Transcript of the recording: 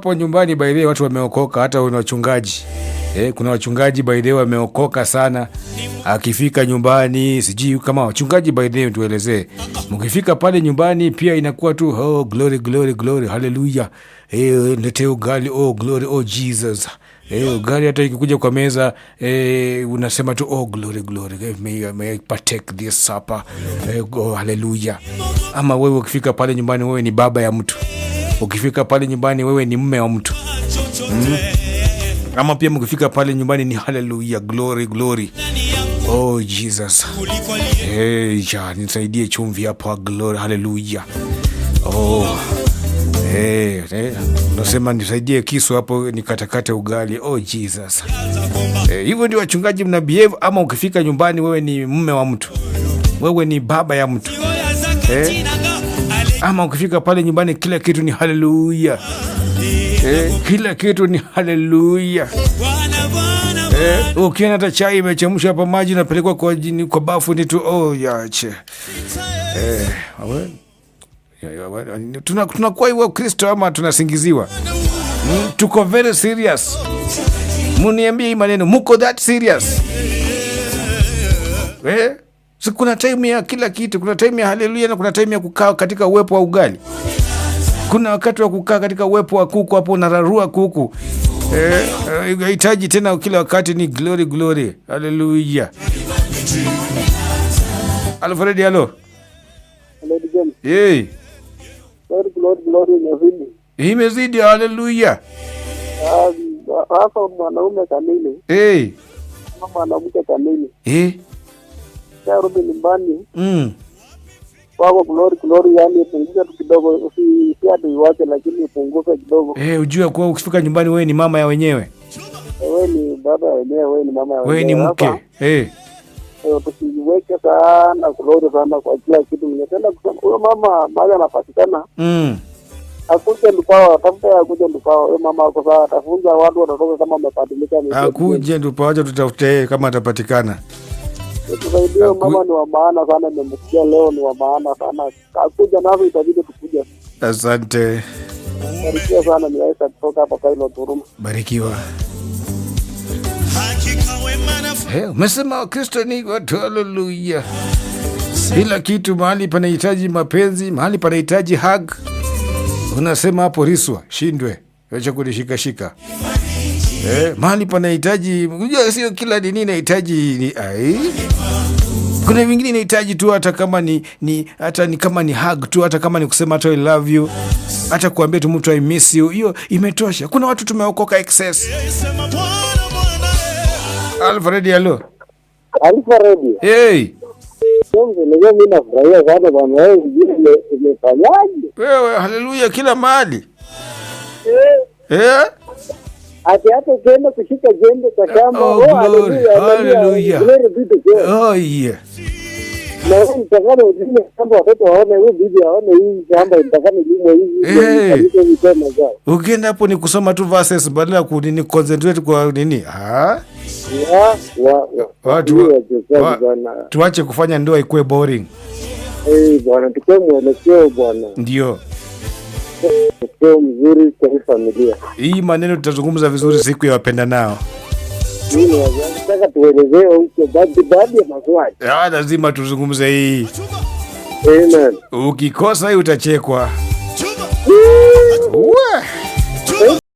Hapo nyumbani by the way watu wameokoka, hata wachungaji. Kuna wachungaji by the way wameokoka sana. Akifika nyumbani, sijui kama wachungaji by the way tuelezee. Mkifika pale nyumbani pia inakuwa tu oh glory glory glory hallelujah. Lete ugali oh glory oh Jesus. Ugali hata ikikuja kwa meza unasema tu oh glory glory. May I partake this supper. Oh hallelujah. Ama wewe ukifika pale nyumbani wewe ni baba ya mtu. Ukifika pale nyumbani wewe ni mume wa mtu. Ama pia mkifika pale nyumbani ni hallelujah, glory glory. Oh Jesus. Nisaidie chumvi hapa, glory hallelujah. Nasema nisaidie kisu hapo nikatakate ugali. Oh Jesus. Hivyo ndio wachungaji mna behave. Ama ukifika nyumbani wewe ni mume wa mtu. Wewe ni baba ya mtu. Ama ukifika pale nyumbani kila kitu ni hallelujah. Kila kitu ni hallelujah. Ukiona hata chai imechemshwa hapa, maji napelekwa kwa bafu ni tu oh yache. Tunakuwa hivyo Kristo ama tunasingiziwa? Tuko very serious. Muniambie hii maneno, muko that serious? So kuna time ya kila kitu, kuna time ya haleluya na kuna time ya kukaa katika uwepo wa ugali. Kuna wakati wa kukaa katika uwepo wa kuku, hapo unararua kuku. Hitaji tena kila wakati ni glory glory. Haleluya. Alfred, hello. Hey. Glory glory glory imezidi. Imezidi, haleluya. Hasa mwanaume kamili. Mwanamke kamili. Rudi nyumbani. Wako glory glory, yani punguza tu kidogo, usiache iwache, lakini punguza kidogo. Ujue kwa ukifika nyumbani wewe ni mama ya wenyewe. Wewe ni baba ya wenyewe, wewe ni mama ya wenyewe. Wewe ni mke. Tusiweke sana glory sana kwa kila kitu. Ningetenda kusema huyo mama mali anapatikana. Akuje ndupao, tafuta akuje ndupao. Huyo mama ako sawa, atafunza watu watoto kama wamebadilika. Akuje ndupao, acha tutafute kama atapatikana. Ndio mama ni wa maana sana, nimesikia leo ni wa maana sana. Akuja navyo itabidi tukuja. Asante. Barikiwa sana, niweza kutoka hapa kwa hilo Turuma. Barikiwa. Umesema Kristo ni watu, haleluya. Kila kitu mahali panahitaji mapenzi, mahali panahitaji hug. Unasema hapo riswa, shindwe. Acha kunishika shika. Mahali panahitaji, unajua sio kila nini inahitaji kuna vingine inahitaji tu hata kama ni kama ni hug tu, hata kama ni kusema hata I love you, hata kuambia tu mtu I miss you, hiyo imetosha. Kuna watu tumeokoka excess. Alfred, hello. Alfred. Mimi nafurahia sana bwana, wewe umefanyaje? Wewe haleluya kila mahali. Hata ukienda kushika jembe kwa shamba, haleluya. Oh yeah. Na nitakana ujue kwamba watoto waone huyu bibi aone hii shamba nitakana limo hivi. Ukienda hapo ni kusoma tu verses badala ya kunini concentrate kwa nini? Tuache kufanya ndoa ikuwe boring. Bwana, tukue mwelekeo bwana. Ndio. Mwelekeo mzuri kwa familia. Hii maneno tutazungumza vizuri siku ya wapenda nao. Mimi nataka tuelezee huko baadhi ya maswali. Lazima tuzungumze hii. Amen. Ukikosa hii utachekwa.